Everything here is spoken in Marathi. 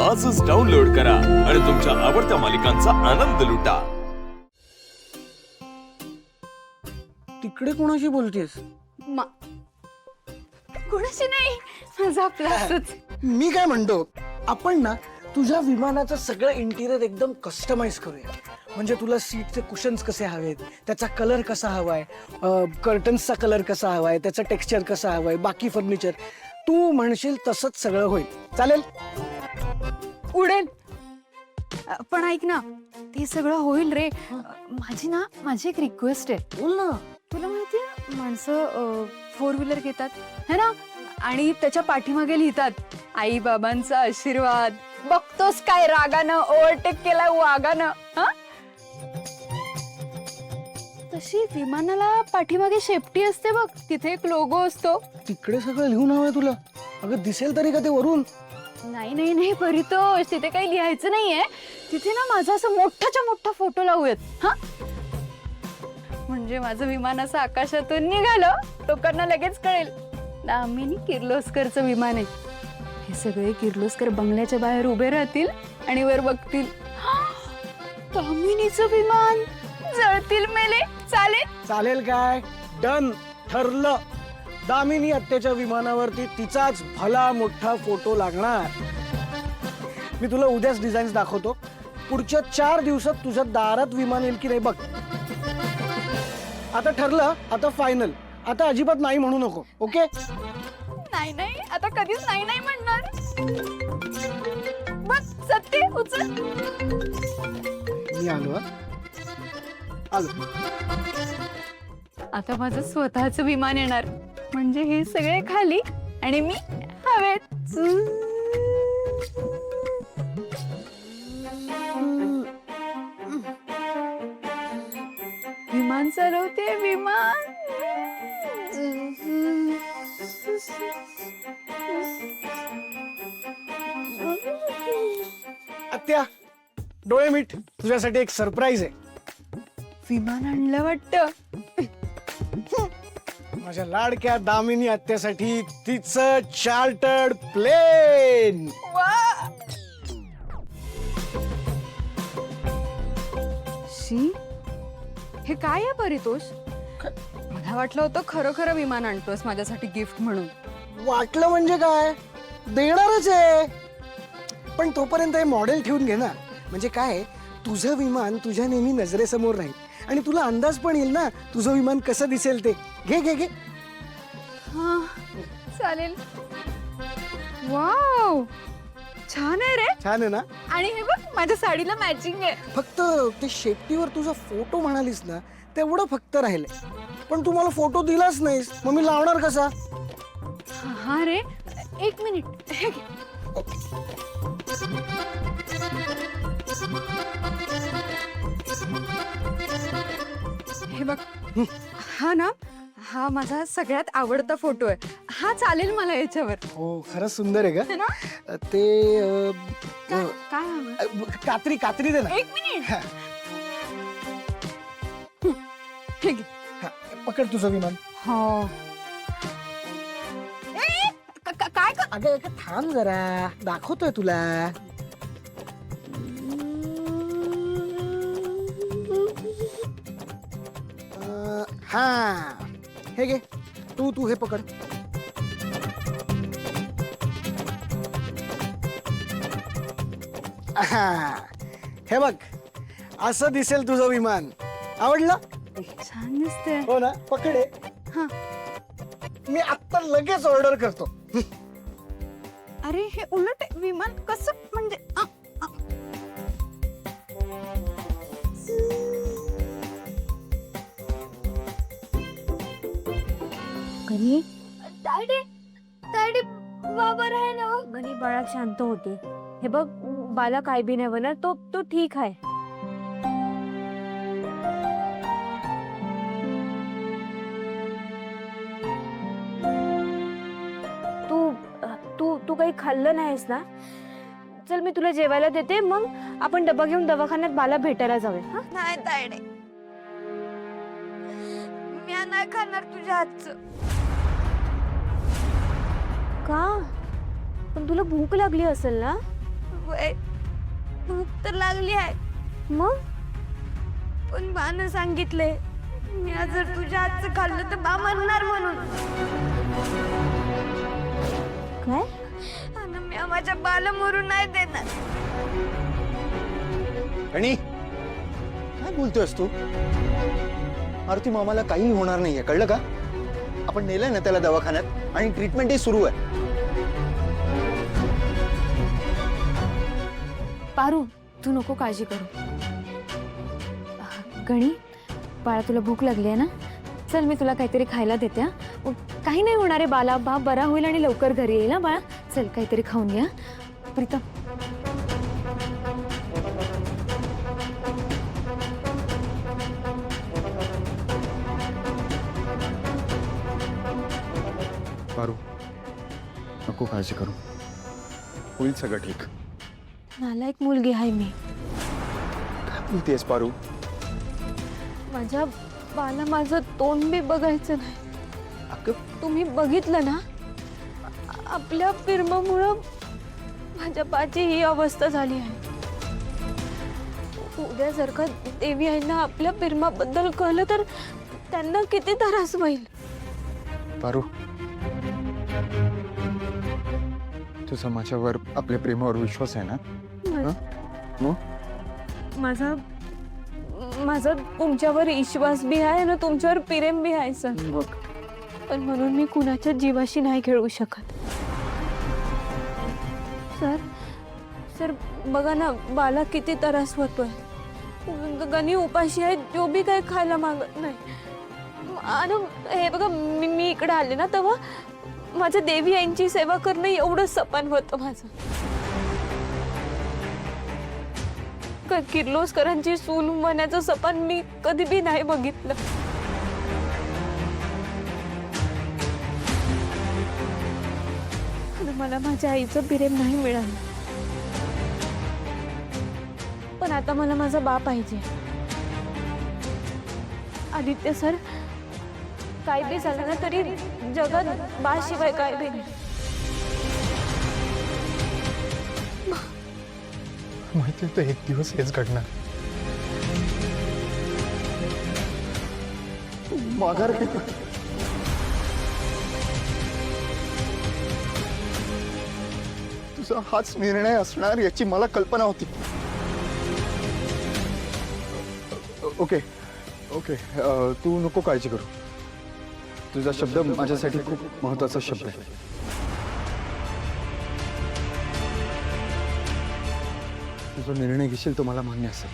आजच डाउनलोड करा आणि तुमच्या आवडत्या मालिकांचा आनंद लुटा. तिकडे कोणाशी बोलतेस? कोणाशी नाही, माझा आपलाच. मी काय म्हणतो, आपण ना तुझ्या विमानाचं सगळं इंटिरियर एकदम कस्टमाइज करूया. म्हणजे तुला सीटचे कुशन्स कसे हवेत, त्याचा कलर कसा हवाय, कर्टन्सचा कलर कसा हवाय, त्याचं टेक्स्चर कसं हवंय, बाकी फर्निचर तू म्हणशील तसंच सगळं होईल. चालेल? उडेल. पण ऐक ना, ते सगळं होईल रे. माझी एक रिक्वेस्ट आहे. बोल ना. तुला माहितीये, माणसं 4 व्हीलर घेतात है ना, आणि त्याच्या पाठीमागे लिहितात आई बाबांचा आशीर्वाद. बघतोस काय रागानं ओव्हरटेक केलाय वागानं. तशी विमानाला पाठीमागे शेपटी असते बघ, तिथे एक लोगो असतो. तिकडे सगळं लिहून हवंय तुला? अगं दिसेल तरी का ते वरून? नाही परितोष, तिथे काही लिहायचं नाहीये. तिथे ना माझा असं मोठाच्या मोठा फोटो लावूयात. म्हणजे माझं विमान असं आकाशातून निघालं, लोकांना लगेच कळेल दामिनी किर्लोस्करचं विमान आहे. हे सगळे किर्लोस्कर बंगल्याच्या बाहेर उभे राहतील आणि वर बघतील, दामिनीचं विमान. जळतील मेले. चालेल? चालेल काय? डन, ठरलं. दामिनी आत्याच्या विमानावरती तिचाच भला मोठा फोटो लागणार. मी तुला उद्याच डिझाईन्स दाखवतो. पुढच्या 4 दिवसात तुझ्या दारात विमान येईल की नाही बघ. आता ठरलं, आता फायनल. आता अजिबात नाही म्हणू नको. ओके? नाही, आता कधीच नाही म्हणणार. बघ सत्य, उचल. मी आलो. आलो. आता माझं स्वतःचं विमान येणार. म्हणजे हे सगळे खाली आणि मी हवेत. विमान चालवते, विमान. आत्या, डोळे मीठ. तुझ्यासाठी एक सरप्राईज आहे. विमान आणलं वाटतं. माझ्या लाडक्या दामिनी आत्यासाठी तिचं चार्टर्ड प्लेन. शी, हे काय आहे परितोष? मला वाटलं होतं खरं विमान आणतोस माझ्यासाठी गिफ्ट म्हणून. वाटलं म्हणजे काय, देणारच आहे. पण तोपर्यंत हे मॉडेल ठेवून घे ना. म्हणजे काय, तुझं विमान तुझ्या नेहमी नजरेसमोर राहील आणि तुला अंदाज पण येईल ना तुझं विमान कसं दिसेल ते. घे घे घे. हा, चालेल. वाव, छान आहे रे. छान आहे ना? आणि हे बघ, माझ्या साडीला मॅचिंग आहे. फक्त ते शेपटीवर तुझा फोटो म्हणालीस ना, तेवढं फक्त राहिलंय. पण तू मला फोटो दिलाच नाहीस, मग मी लावणार कसा? हा रे, 1 मिनिट. हे घे. हे बघ, हा ना, हा माझा सगळ्यात आवडता फोटो आहे. हा चालेल मला याच्यावर. हो, खरंच सुंदर आहे है ना? का ते? काय हवं? कात्री दे ना. 1 मिनिट. हे घे. पकड तुझं विमान. हो. काय अगं थांब जरा, दाखवतोय तुला. हा, हे घे. तू हे पकड. हे बघ, असं दिसेल तुझं विमान. आवडलं? छान दिसते. हो ना? पकडे. हा. मी आत्ता लगेच ऑर्डर करतो. अरे, हे उलट विमान कसं, म्हणजे गणी डॅडी बाबा आहे ना. गणी बाळा शांत होते. हे बघ, बाला काय बी नाही होणार. तो ठीक आहे. तू काही खाल्लं नाहीस ना? चल, मी तुला जेवायला देते, मग आपण डबा घेऊन दवाखान्यात बाला भेटायला जाऊया. नाही डॅडी, मी नाही खाणार तुझ्या हातचं. का? पण तुला भूक लागली असेल ना? वय भूक तर लागली आहे, मग पण बानं सांगितले मी आज जर तुझ्या हातचं खाल्लं तर बा म्हणणार म्हणून. काय? आणि मी माझ्या बाला मरून नाही देणार. आणि काय बोलतोयस तू? आरती मामाला काही होणार नाहीये, कळलं का? आपण नेलंय ना त्याला दवाखान्यात आणि ट्रीटमेंटही सुरू आहे. पारू, तू नको काळजी करू. गणी, बाळा तुला भूक लागली आहे ना? चल मी तुला काहीतरी खायला देते. काही नाही होणार आहे बाला, बा बरा होईल आणि लवकर घरी येईल ना बाळा. चल काहीतरी खाऊन घ्या. प्रीतम पारू, नको काळजी करू, होईल सगळं ठीक. नालायक मुलगी आहे मी. काय बोलतेस पारू? माझ्या बाला माझं तोंड बी बघायचं नाही. अगं तुम्ही बघितलं ना, आपल्या फिरमामुळं माझ्या बाची ही अवस्था झाली आहे. उद्या जर का देवी आईंना आपल्या फिरमाबद्दल कळलं तर त्यांना किती त्रास होईल. पारू, तुझा माझ्यावर आपल्या प्रेमावर विश्वास आहे ना? मग माझा माझा तुमच्यावर विश्वास बी आहे ना, तुमच्यावर प्रेम बी आहे सर. पण म्हणून मी कुणाच्या जीवाशी नाही खेळू शकत. सर सर बघा ना, बाला किती त्रास होतोय. गणी उपाशी आहे, जो बी काही खायला मागत नाही. आणि हे बघा, मी इकडे आले ना तेव्हा माझ्या देवी आईंची सेवा करणं एवढं सपन होतं माझं. किर्लोस्करांची सून होण्याचं सपन मी कधी बी नाही बघितलं. मला माझ्या आईचं प्रेम नाही मिळालं. पण आता मला माझा बाप पाहिजे. आदित्य सर, काय बी झालं ना तरी जगात बा शिवाय काय बी नाही. माहिती तर एक दिवस हेच घडणार. माघार घे. तुझा हाच निर्णय असणार याची मला कल्पना होती. ओके ओके, तू नको काळजी करू. तुझा शब्द माझ्यासाठी खूप महत्वाचा शब्द आहे. तू जो निर्णय घेशील तो मला मान्य असेल.